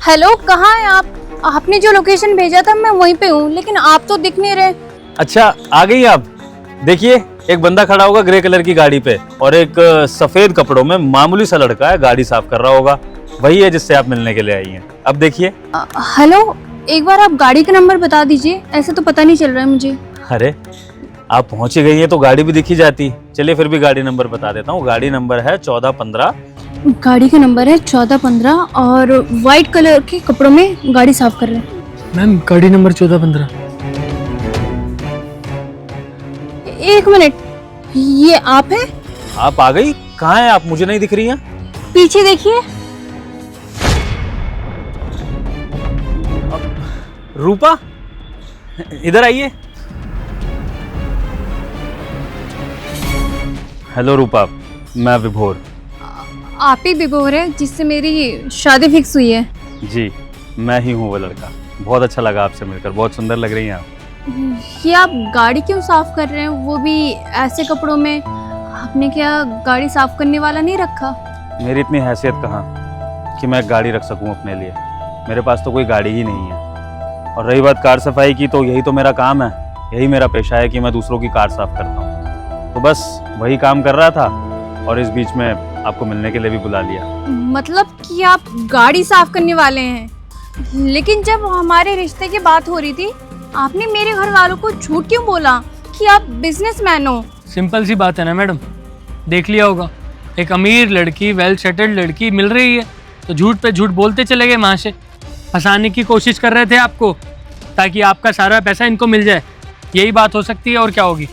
Hello, कहाँ हैं आप? आपने जो लोकेशन भेजा था मैं वहीं पे हूँ, लेकिन आप तो दिख नहीं रहे। अच्छा, आ गई आप। देखिए, एक बंदा खड़ा होगा ग्रे कलर की गाड़ी पे और एक सफेद कपड़ों में मामूली सा लड़का है, गाड़ी साफ कर रहा होगा। वही है जिससे आप मिलने के लिए आई हैं। अब देखिए। हेलो, एक बार आप गाड़ी का नंबर बता दीजिए, ऐसे तो पता नहीं चल रहा है मुझे। अरे, आप पहुंच ही गई हैं तो गाड़ी भी दिखी जाती। चलिए फिर भी गाड़ी नंबर बता देता हूँ। गाड़ी नंबर है 1415। गाड़ी का नंबर है 1415 और व्हाइट कलर के कपड़ों में गाड़ी साफ कर रहे हैं। मैम, गाड़ी नंबर 1415। एक मिनट, ये आप हैं? आप आ गई? कहाँ हैं आप? मुझे नहीं दिख रही हैं। पीछे देखिए। रूपा, इधर आइए। हेलो रूपा, मैं विभोर। आप ही विभोर है जिससे मेरी शादी फिक्स हुई है? जी, मैं ही हूँ वो लड़का। बहुत अच्छा लगा आपसे मिलकर, बहुत सुंदर लग रही हैं आप। ये आप गाड़ी क्यों साफ कर रहे हैं, वो भी ऐसे कपड़ों में? आपने क्या गाड़ी साफ करने वाला नहीं रखा? मेरी इतनी हैसियत कहाँ कि मैं गाड़ी रख सकूँ अपने लिए। मेरे पास तो कोई गाड़ी ही नहीं है। और रही बात कार सफाई की, तो यही तो मेरा काम है, यही मेरा पेशा है कि मैं दूसरों की कार साफ करता हूँ। तो बस वही काम कर रहा था और इस बीच में आपको मिलने के लिए भी बुला लिया। मतलब कि आप गाड़ी साफ करने वाले हैं? लेकिन जब हमारे रिश्ते की बात हो रही थी, आपने मेरे घर वालों को झूठ क्यों बोला कि आप बिजनेसमैन हो? सिंपल सी बात है ना मैडम, देख लिया होगा, एक अमीर लड़की, वेल सेटल्ड लड़की मिल रही है तो झूठ पे झूठ बोलते चले गए। वहाँ से फंसाने की कोशिश कर रहे थे आपको ताकि आपका सारा पैसा इनको मिल जाए। यही बात हो सकती है और क्या होगी।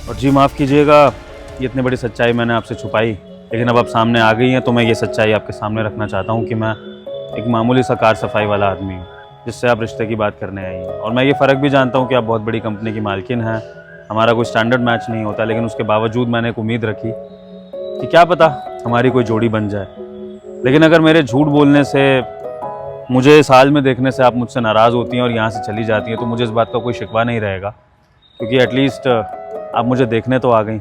और जी माफ़ कीजिएगा, ये इतनी बड़ी सच्चाई मैंने आपसे छुपाई, लेकिन अब आप सामने आ गई हैं तो मैं ये सच्चाई आपके सामने रखना चाहता हूँ कि मैं एक मामूली सा कार सफाई वाला आदमी हूँ जिससे आप रिश्ते की बात करने आई हैं। और मैं ये फ़र्क भी जानता हूँ कि आप बहुत बड़ी कंपनी की मालकिन हैं, हमारा कोई स्टैंडर्ड मैच नहीं होता, लेकिन उसके बावजूद मैंने एक उम्मीद रखी कि क्या पता हमारी कोई जोड़ी बन जाए। लेकिन अगर मेरे झूठ बोलने से, मुझे इस हाल में देखने से आप मुझसे नाराज़ होती हैं और यहाँ से चली जाती हैं, तो मुझे इस बात का कोई शिकवा नहीं रहेगा, क्योंकि एटलीस्ट आप मुझे देखने तो आ गई।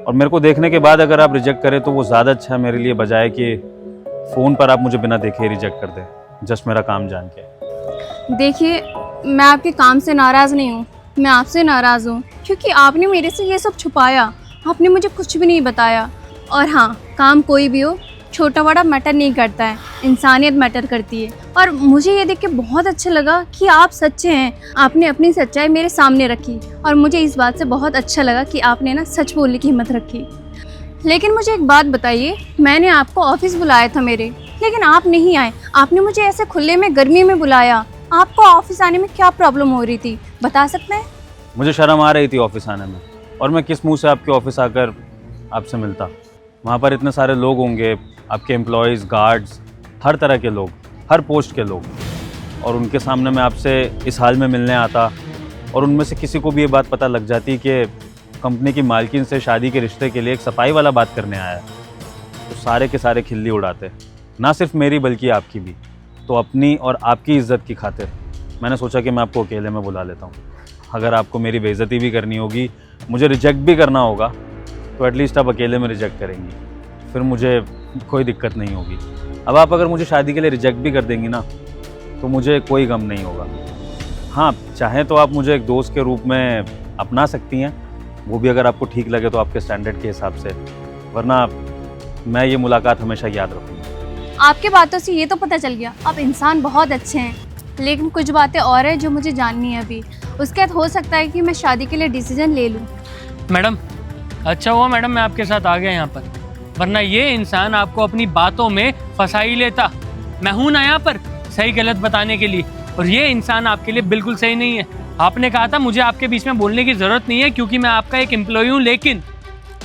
और मेरे को देखने के बाद अगर आप रिजेक्ट करें तो वो ज़्यादा अच्छा है मेरे लिए, बजाय कि फ़ोन पर आप मुझे बिना देखे रिजेक्ट कर दें, जस्ट मेरा काम जान के। देखिए, मैं आपके काम से नाराज़ नहीं हूँ, मैं आपसे नाराज़ हूँ क्योंकि आपने मेरे से ये सब छुपाया, आपने मुझे कुछ भी नहीं बताया। और हाँ, काम कोई भी हो, छोटा बड़ा मैटर नहीं करता है, इंसानियत मैटर करती है। और मुझे ये देख के बहुत अच्छा लगा कि आप सच्चे हैं, आपने अपनी सच्चाई मेरे सामने रखी। और मुझे इस बात से बहुत अच्छा लगा कि आपने ना सच बोलने की हिम्मत रखी। लेकिन मुझे एक बात बताइए, मैंने आपको ऑफिस बुलाया था मेरे, लेकिन आप नहीं आए। आपने मुझे ऐसे खुले में गर्मी में बुलाया, आपको ऑफिस आने में क्या प्रॉब्लम हो रही थी, बता सकते हैं? मुझे शर्म आ रही थी ऑफिस आने में, और मैं किस मुंह से आपके ऑफिस आकर आपसे मिलता। वहाँ पर इतने सारे लोग होंगे, आपके एम्प्लॉयज़, गार्ड्स, हर तरह के लोग, हर पोस्ट के लोग, और उनके सामने मैं आपसे इस हाल में मिलने आता और उनमें से किसी को भी ये बात पता लग जाती कि कंपनी की मालकिन से शादी के रिश्ते के लिए एक सफाई वाला बात करने आया है, तो सारे के सारे खिल्ली उड़ाते, ना सिर्फ मेरी बल्कि आपकी भी। तो अपनी और आपकी इज्जत की खातिर मैंने सोचा कि मैं आपको अकेले में बुला लेता हूँ। अगर आपको मेरी बेइज्जती भी करनी होगी, मुझे रिजेक्ट भी करना होगा, तो एटलीस्ट आप अकेले में रिजेक्ट करेंगी, फिर मुझे कोई दिक्कत नहीं होगी। अब आप अगर मुझे शादी के लिए रिजेक्ट भी कर देंगी ना, तो मुझे कोई गम नहीं होगा। हाँ, चाहें तो आप मुझे एक दोस्त के रूप में अपना सकती हैं, वो भी अगर आपको ठीक लगे तो आपके स्टैंडर्ड के हिसाब से, वरना मैं ये मुलाकात हमेशा याद रखूँगा। आपके बातों से ये तो पता चल गया, आप इंसान बहुत अच्छे हैं, लेकिन कुछ बातें और हैं जो मुझे जाननी है अभी। उसके बाद हो सकता है कि मैं शादी के लिए डिसीजन ले लूँ। मैडम, अच्छा हुआ मैडम मैं आपके साथ आ गया यहाँ पर, वरना ये इंसान आपको अपनी बातों में फंसा ही लेता। मैं हूँ ना यहाँ पर सही गलत बताने के लिए, और ये इंसान आपके लिए बिल्कुल सही नहीं है। आपने कहा था मुझे आपके बीच में बोलने की ज़रूरत नहीं है क्योंकि मैं आपका एक एम्प्लॉय हूँ, लेकिन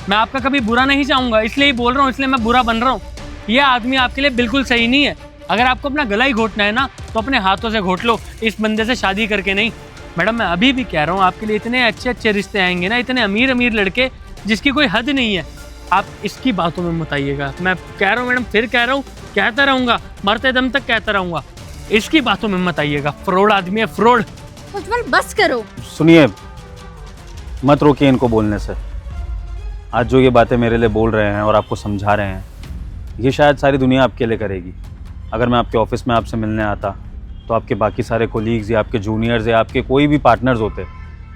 मैं आपका कभी बुरा नहीं चाहूँगा, इसलिए ही बोल रहा हूँ, इसलिए मैं बुरा बन रहा हूँ। ये आदमी आपके लिए बिल्कुल सही नहीं है। अगर आपको अपना गला ही घोटना है ना, तो अपने हाथों से घोट लो, इस बंदे से शादी करके नहीं। मैडम, मैं अभी भी कह रहा हूँ, आपके लिए इतने अच्छे अच्छे रिश्ते आएंगे ना, इतने अमीर अमीर लड़के जिसकी कोई हद नहीं है। आप इसकी बातों में मत आइएगा। मैं कह रहा हूँ मैडम, फिर कह रहा हूँ, कहता रहूँगा, मरते दम तक कहता रहूँगा, इसकी बातों में मत आइएगा। फ्रॉड आदमी है, फ्रॉड। उज्जवल, बस करो। सुनिए, मत रोकिए इनको बोलने से। आज जो ये बातें मेरे लिए बोल रहे हैं और आपको समझा रहे हैं, ये शायद सारी दुनिया आपके लिए करेगी, अगर मैं आपके ऑफिस में आपसे मिलने आता तो आपके बाकी सारे कोलीग्स या आपके जूनियर्स या आपके कोई भी पार्टनर्स होते,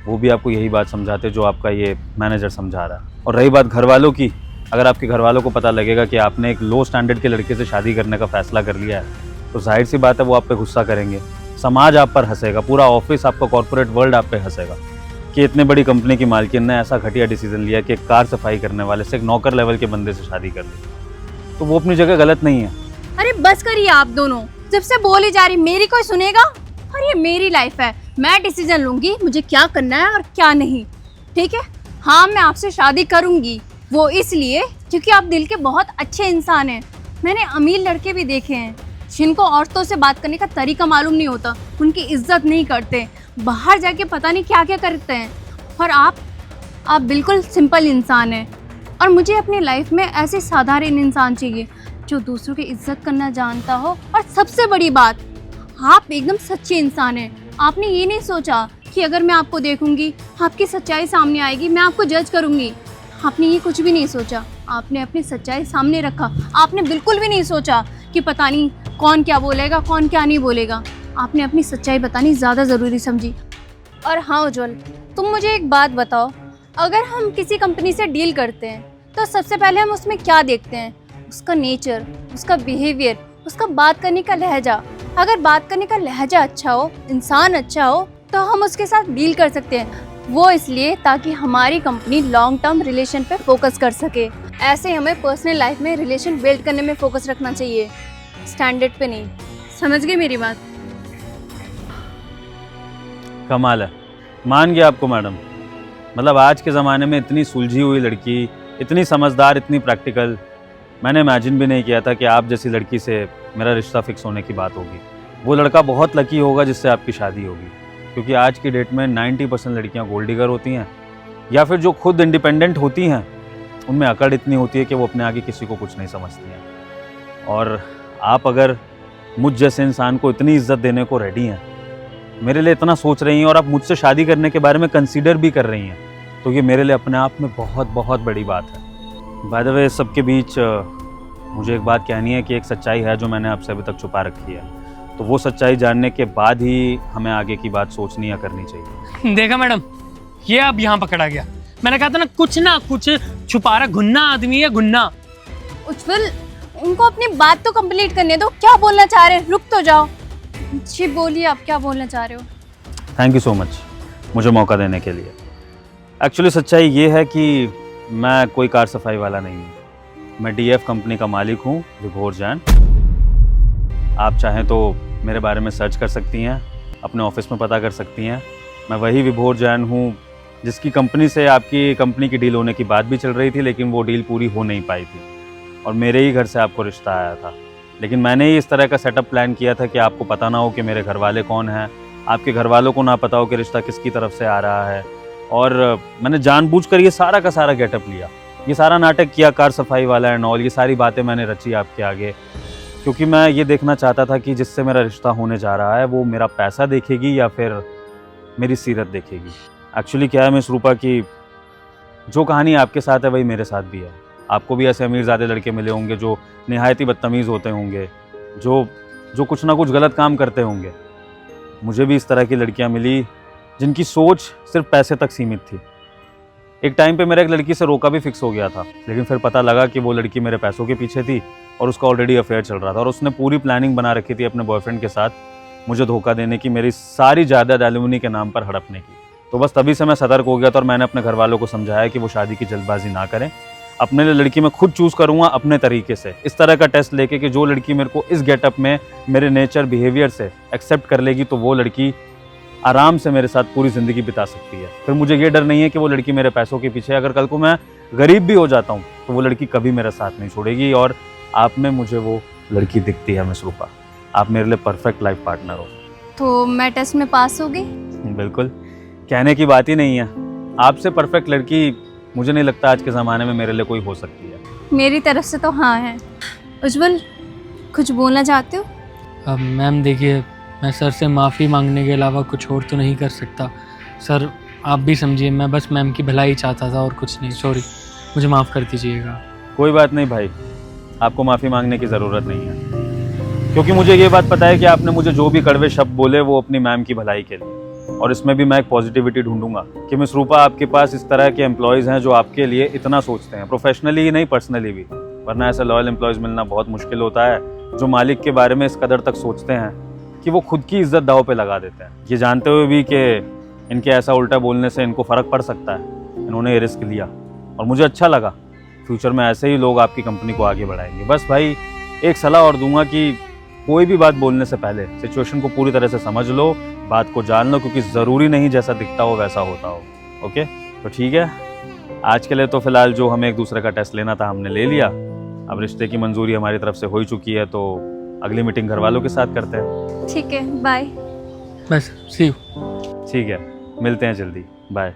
वो भी आपको यही बात समझाते जो आपका ये मैनेजर समझा रहा है। और रही बात घर वालों की, अगर आपके घर वालों को पता लगेगा कि आपने एक लो स्टैंडर्ड के लड़के से शादी करने का फैसला कर लिया है तो जाहिर सी बात है वो आप पे गुस्सा करेंगे, समाज आप पर हंसेगा, पूरा ऑफिस, आपका कॉर्पोरेट वर्ल्ड आप पे हंसेगा कि इतने बड़ी कंपनी की मालकिन ने ऐसा घटिया डिसीजन लिया कि एक कार सफाई करने वाले से एक नौकर लेवल के बंदे से शादी कर ली। तो वो अपनी जगह गलत नहीं है। अरे बस करिए आप दोनों, जब से बोली जा रही मेरी कोई सुनेगा। और ये मेरी लाइफ है, मैं डिसीजन लूंगी मुझे क्या करना है और क्या नहीं, ठीक है। हाँ मैं आपसे शादी करूंगी, वो इसलिए क्योंकि आप दिल के बहुत अच्छे इंसान हैं। मैंने अमीर लड़के भी देखे हैं जिनको औरतों से बात करने का तरीका मालूम नहीं होता, उनकी इज्जत नहीं करते, बाहर जाके पता नहीं क्या क्या करते हैं। और आप बिल्कुल सिंपल इंसान हैं और मुझे अपनी लाइफ में ऐसे साधारण इंसान चाहिए जो दूसरों की इज्जत करना जानता हो। और सबसे बड़ी बात, आप एकदम सच्चे इंसान हैं। आपने ये नहीं सोचा कि अगर मैं आपको देखूंगी आपकी सच्चाई सामने आएगी, मैं आपको जज करूंगी। आपने ये कुछ भी नहीं सोचा, आपने अपनी सच्चाई सामने रखा। आपने बिल्कुल भी नहीं सोचा कि पता नहीं कौन क्या बोलेगा कौन क्या नहीं बोलेगा। आपने अपनी सच्चाई बतानी ज़्यादा ज़रूरी समझी। और हाँ उज्जवल, तुम मुझे एक बात बताओ, अगर हम किसी कंपनी से डील करते हैं तो सबसे पहले हम उसमें क्या देखते हैं? उसका नेचर, उसका बिहेवियर, उसका बात करने का लहजा। अगर बात करने का लहजा अच्छा हो, इंसान अच्छा हो, तो हम उसके साथ डील कर सकते हैं। वो इसलिए ताकि हमारी कंपनी लॉन्ग टर्म रिलेशन पे फोकस कर सके। ऐसे हमें पर्सनल लाइफ में रिलेशन बिल्ड करने में फोकस रखना चाहिए, स्टैंडर्ड पे नहीं। समझ गए मेरी बात? कमाल है, मान गया आपको मैडम। मतलब आज के ज़माने में इतनी सुलझी हुई लड़की, इतनी समझदार, इतनी प्रैक्टिकल, मैंने इमेजिन भी नहीं किया था कि आप जैसी लड़की से मेरा रिश्ता फिक्स होने की बात होगी। वो लड़का बहुत लकी होगा जिससे आपकी शादी होगी, क्योंकि आज की डेट में 90% लड़कियां गोल्ड डिगर होती हैं, या फिर जो खुद इंडिपेंडेंट होती हैं उनमें अकड़ इतनी होती है कि वो अपने आगे किसी को कुछ नहीं समझती हैं। और आप अगर मुझ जैसे इंसान को इतनी इज्जत देने को रेडी हैं, मेरे लिए इतना सोच रही हैं और आप मुझसे शादी करने के बारे में कंसीडर भी कर रही हैं, तो ये मेरे लिए अपने आप में बहुत बहुत बड़ी बात है। बाय द वे, सबके बीच मुझे एक बात कहनी है कि एक सच्चाई है जो मैंने आपसे अभी तक छुपा रखी है, तो वो सच्चाई जानने के बाद ही हमें आगे की बात सोचनी या करनी चाहिए। देखा मैडम, ये अब यहाँ पकड़ा गया। मैंने कहा था ना कुछ छुपा रहा, घुन्ना आदमी है, घुन्ना। उज्जवल, उनको अपनी बात तो कंप्लीट करने दो। क्या बोलना चाह रहे हैं? रुक तो जाओ। जी बोलिए, आप क्या बोलना चाह रहे हो? थैंक यू सो मच मुझे मौका देने के लिए। एक्चुअली सच्चाई ये है कि मैं कोई कार सफाई वाला नहीं हूँ। मैं डीएफ कंपनी का मालिक हूँ, विभोर जैन। आप चाहें तो मेरे बारे में सर्च कर सकती हैं, अपने ऑफिस में पता कर सकती हैं। मैं वही विभोर जैन हूँ जिसकी कंपनी से आपकी कंपनी की डील होने की बात भी चल रही थी, लेकिन वो डील पूरी हो नहीं पाई थी और मेरे ही घर से आपको रिश्ता आया था। लेकिन मैंने ही इस तरह का सेटअप प्लान किया था कि आपको पता ना हो कि मेरे घर वाले कौन हैं, आपके घर वालों को ना पता हो कि रिश्ता किसकी तरफ से आ रहा है। और मैंने जानबूझकर ये सारा का सारा गेटअप लिया, ये सारा नाटक किया, कार सफाई वाला एंड ऑल, ये सारी बातें मैंने रची आपके आगे, क्योंकि मैं ये देखना चाहता था कि जिससे मेरा रिश्ता होने जा रहा है वो मेरा पैसा देखेगी या फिर मेरी सीरत देखेगी। एक्चुअली क्या है मिस रूपा की जो कहानी आपके साथ है वही मेरे साथ भी है। आपको भी ऐसे अमीरज़ादे लड़के मिले होंगे जो निहायती बदतमीज़ होते होंगे, जो कुछ ना कुछ गलत काम करते होंगे। मुझे भी इस तरह की लड़कियां मिली जिनकी सोच सिर्फ पैसे तक सीमित थी। एक टाइम पे मेरा एक लड़की से रोका भी फिक्स हो गया था, लेकिन फिर पता लगा कि वो लड़की मेरे पैसों के पीछे थी और उसका ऑलरेडी अफेयर चल रहा था और उसने पूरी प्लानिंग बना रखी थी अपने बॉयफ्रेंड के साथ मुझे धोखा देने की, मेरी सारी जायदाद एलिमनी के नाम पर हड़पने की। तो बस तभी से मैं सतर्क हो गया था और मैंने अपने घर वालों को समझाया कि वो शादी की जल्दबाजी ना करें। अपने लिए लड़की मैं खुद चूज़ करूँगा अपने तरीके से, इस तरह का टेस्ट लेके कि जो लड़की मेरे को इस गेटअप में मेरे नेचर बिहेवियर से एक्सेप्ट कर लेगी तो वो लड़की आराम से मेरे साथ पूरी ज़िंदगी बिता सकती है। फिर मुझे ये डर नहीं है कि वो लड़की मेरे पैसों के पीछे, अगर कल को मैं गरीब भी हो जाता हूँ तो वो लड़की कभी मेरा साथ नहीं छोड़ेगी। और आप में मुझे वो लड़की दिखती है मिस रूपा, आप मेरे लिए परफेक्ट लाइफ पार्टनर हो। तो मैं टेस्ट में पास हो गई? बिल्कुल, कहने की बात ही नहीं है। आपसे परफेक्ट लड़की मुझे नहीं लगता आज के ज़माने में मेरे लिए कोई हो सकती है। मेरी तरफ से तो हाँ है। उज्जवल, कुछ बोलना चाहते हो? मैम देखिए, मैं सर से माफ़ी मांगने के अलावा कुछ और तो नहीं कर सकता। सर आप भी समझिए, मैं बस मैम की भलाई चाहता था और कुछ नहीं। सॉरी, मुझे माफ़ कर दीजिएगा। कोई बात नहीं भाई, आपको माफ़ी मांगने की ज़रूरत नहीं है। क्योंकि मुझे ये बात पता है कि आपने मुझे जो भी कड़वे शब्द बोले वो अपनी मैम की भलाई के लिए, और इसमें भी मैं एक पॉजिटिविटी ढूंढूंगा कि मिस रूपा आपके पास इस तरह के एम्प्लॉयज़ हैं जो आपके लिए इतना सोचते हैं, प्रोफेशनली ही नहीं पर्सनली भी, वरना ऐसे लॉयल एम्प्लॉयज़ मिलना बहुत मुश्किल होता है जो मालिक के बारे में इस कदर तक सोचते हैं कि वो खुद की इज्जत दांव पे लगा देते हैं। ये जानते हुए भी कि इनके ऐसा उल्टा बोलने से इनको फ़र्क पड़ सकता है, इन्होंने ये रिस्क लिया और मुझे अच्छा लगा। फ्यूचर में ऐसे ही लोग आपकी कंपनी को आगे बढ़ाएंगे। बस भाई एक सलाह और दूंगा कि कोई भी बात बोलने से पहले सिचुएशन को पूरी तरह से समझ लो, बात को जान लो, क्योंकि ज़रूरी नहीं जैसा दिखता हो वैसा होता हो। ओके, तो ठीक है, आज के लिए तो फिलहाल जो हमें एक दूसरे का टेस्ट लेना था हमने ले लिया। अब रिश्ते की मंजूरी हमारी तरफ से हो ही चुकी है, तो अगली मीटिंग घर वालों के साथ करते हैं। ठीक है, बाय। बस सी यू। ठीक है, मिलते हैं जल्दी, बाय।